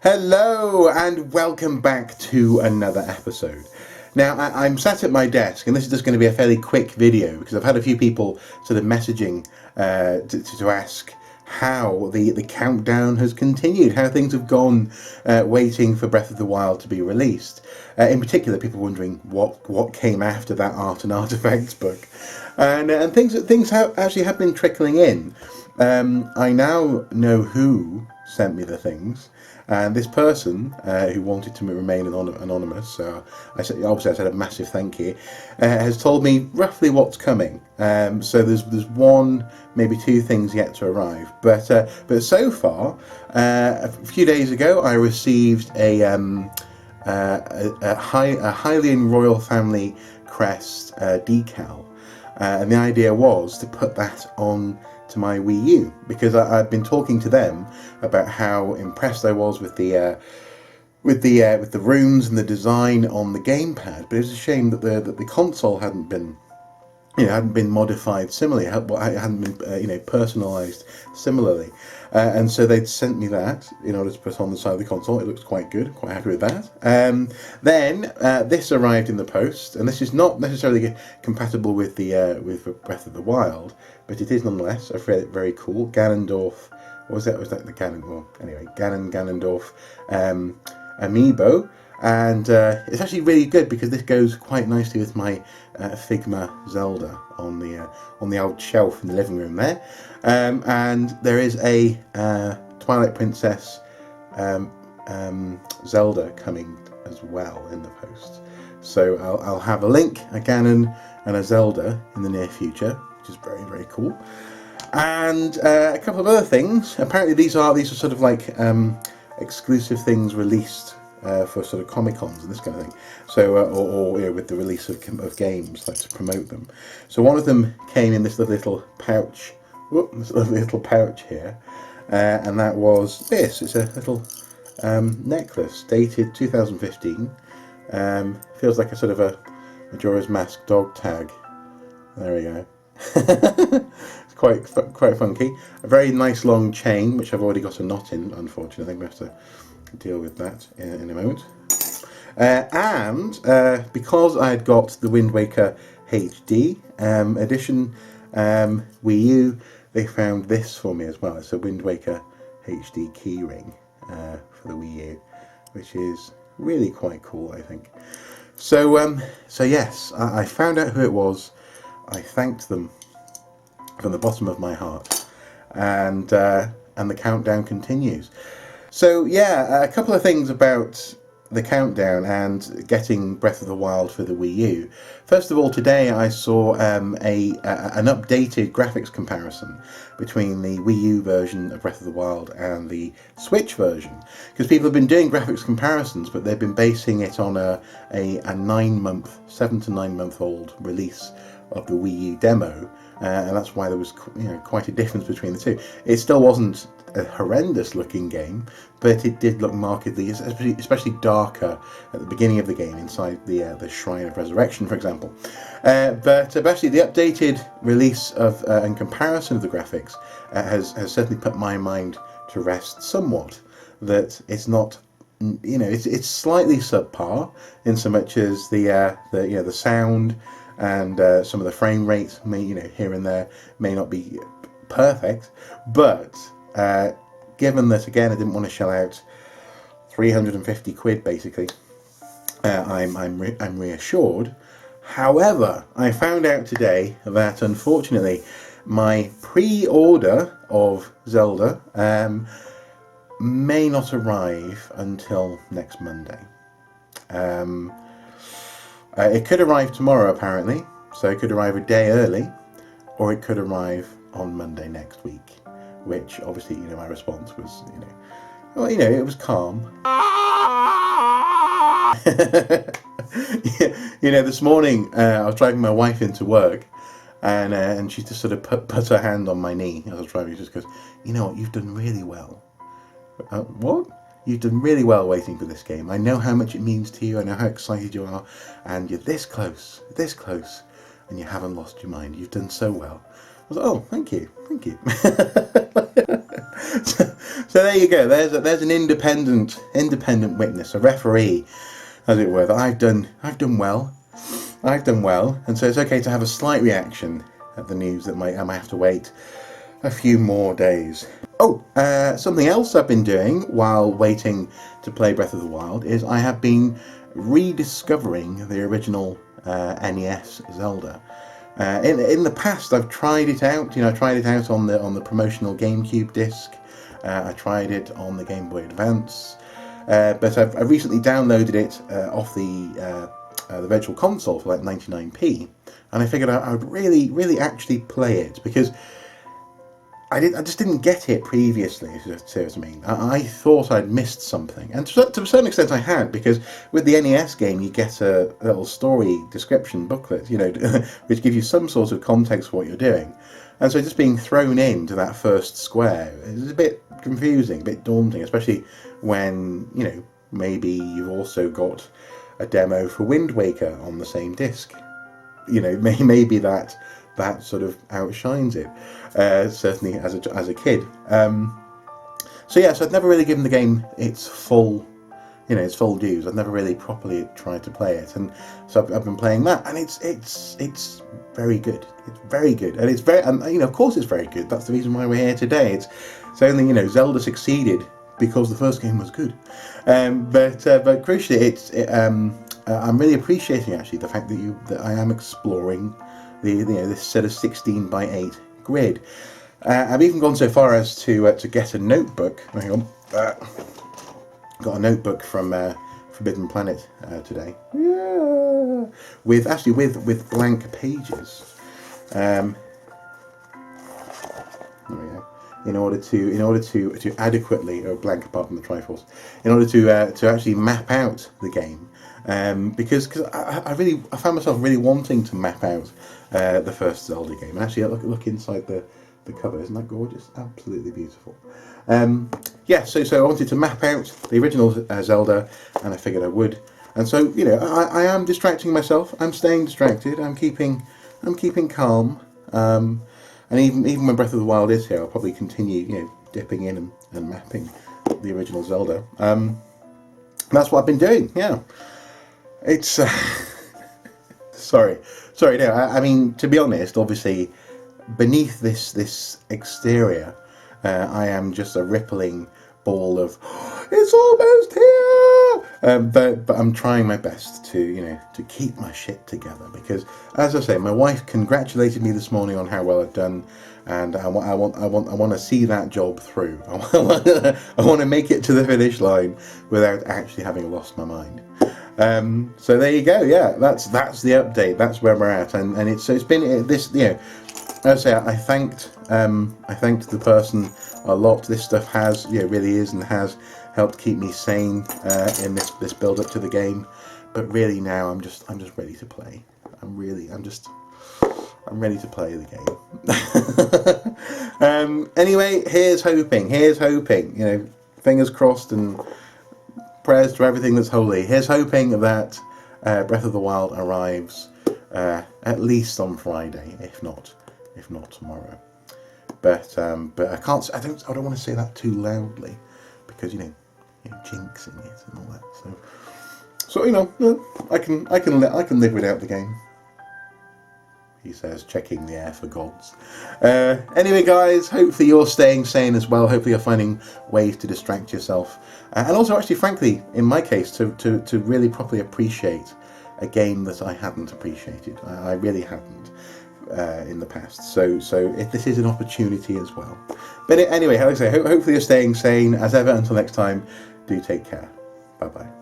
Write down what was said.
Hello and welcome back to another episode. Now I'm sat at my desk and this is just going to be a fairly quick video because I've had a few people sort of messaging to ask how the countdown has continued, how things have gone waiting for Breath of the Wild to be released. In particular, people wondering what came after that art and artifacts book, and things have been trickling in. I now know who sent me the things. And this person, who wanted to remain anonymous, so I said a massive thank you, has told me roughly what's coming. So there's one, maybe two things yet to arrive. But so far, a few days ago, I received a Hylian royal family crest decal, and the idea was to put that on to my Wii U because I've been talking to them about how impressed I was with the runes and the design on the gamepad, but it was a shame that the console hadn't been modified similarly, hadn't been personalized similarly, and so they'd sent me that in order to put on the side of the console. It looks quite good, quite happy with that. Then this arrived in the post, and this is not necessarily compatible with Breath of the Wild, but it is nonetheless very cool. Ganondorf, was that the Ganon? Well, anyway, Ganondorf amiibo. And it's actually really good because this goes quite nicely with my Figma Zelda on the old shelf in the living room there. And there is a Twilight Princess Zelda coming as well in the post. So I'll have a Link, a Ganon, and a Zelda in the near future, which is very, very cool. And a couple of other things. Apparently these are sort of like exclusive things released for sort of Comic-Cons and this kind of thing. So, or with the release of games, like to promote them. So one of them came in this little pouch. Whoop, this little pouch here, and that was this. It's a little necklace dated 2015. Feels like a sort of a Majora's Mask dog tag. There we go. It's quite funky. A very nice long chain, which I've already got a knot in. Unfortunately, I think we have to deal with that in a moment. And because I had got the Wind Waker HD edition Wii U, they found this for me as well. It's a Wind Waker HD keyring for the Wii U, which is really quite cool, I think. So yes, I found out who it was. I thanked them from the bottom of my heart, and the countdown continues. So yeah, a couple of things about the countdown and getting Breath of the Wild for the Wii U. First of all, today I saw an updated graphics comparison between the Wii U version of Breath of the Wild and the Switch version, because people have been doing graphics comparisons, but they've been basing it on a 7 to 9 month old release of the Wii U demo, and that's why there was quite a difference between the two. It still wasn't a horrendous looking game, but it did look markedly, especially darker at the beginning of the game inside the Shrine of Resurrection, for example. But actually the updated release of and comparison of the graphics has certainly put my mind to rest somewhat. That it's not, it's slightly subpar in so much as the sound and some of the frame rate may, here and there may not be perfect, but given that, again, I didn't want to shell out 350 quid basically, I'm reassured. However, I found out today that unfortunately my pre-order of Zelda may not arrive until next Monday. It could arrive tomorrow apparently, so it could arrive a day early, or it could arrive on Monday next week. Which obviously, my response was, it was calm. This morning I was driving my wife into work, and she just sort of put her hand on my knee as I was driving. She just goes, "You know what? You've done really well." What? You've done really well waiting for this game. I know how much it means to you. I know how excited you are, and you're this close, and you haven't lost your mind. You've done so well. I was like, oh, thank you. So there you go. There's an independent witness, a referee, as it were, that I've done well. I've done well, and so it's okay to have a slight reaction at the news that I might have to wait a few more days. Oh, something else I've been doing while waiting to play Breath of the Wild is I have been rediscovering the original NES Zelda. In the past, I've tried it out. I tried it out on the promotional GameCube disc. I tried it on the Game Boy Advance, but I've recently downloaded it off the Virtual Console for like 99p, and I figured I would really actually play it because I just didn't get it previously. So I mean, I thought I'd missed something, and to a certain extent I had, because with the NES game you get a little story description booklet, which gives you some sort of context for what you're doing, and so just being thrown into that first square is a bit confusing, a bit daunting, especially when maybe you've also got a demo for Wind Waker on the same disc. Maybe that sort of outshines it. Certainly as a kid. So I'd never really given the game its full dues. I've never really properly tried to play it, and so I've been playing that, and it's very good. It's very good, and it's very, of course it's very good. That's the reason why we're here today. It's only Zelda succeeded because the first game was good. But crucially, I'm really appreciating actually the fact that I am exploring this sort of 16:8 grid. I've even gone so far as to get a notebook. Hang on, got a notebook from Forbidden Planet today. Yeah, with blank pages. There we go. In order to adequately, or blank apart from the Triforce, in order to actually map out the game. Because I found myself really wanting to map out the first Zelda game. And actually, look inside the cover. Isn't that gorgeous? Absolutely beautiful. So I wanted to map out the original Zelda, and I figured I would. And so I am distracting myself. I'm staying distracted. I'm keeping calm. And even when Breath of the Wild is here, I'll probably continue dipping in and mapping the original Zelda. That's what I've been doing. Yeah. It's sorry. No, I mean, to be honest, obviously, beneath this exterior, I am just a rippling ball of it's almost here. But I'm trying my best to keep my shit together, because, as I say, my wife congratulated me this morning on how well I've done, and I want to see that job through. I want to make it to the finish line without actually having lost my mind. So there you go. Yeah, that's the update. That's where we're at, and it's been this. As I say, I thanked the person a lot. This stuff has really is and has helped keep me sane in this build up to the game. But really now I'm just ready to play. I'm ready to play the game. Anyway, here's hoping. Fingers crossed and prayers to everything that's holy. Here's hoping that Breath of the Wild arrives at least on Friday, if not tomorrow. But I can't. I don't want to say that too loudly, because jinxing it and all that. So I can live without the game. He says, checking the air for gods. Anyway, guys, hopefully you're staying sane as well. Hopefully you're finding ways to distract yourself, and also, actually, frankly, in my case, to really properly appreciate a game that I hadn't appreciated. I really hadn't in the past. So if this is an opportunity as well. But anyway, like I say, hopefully you're staying sane as ever. Until next time, do take care. Bye bye.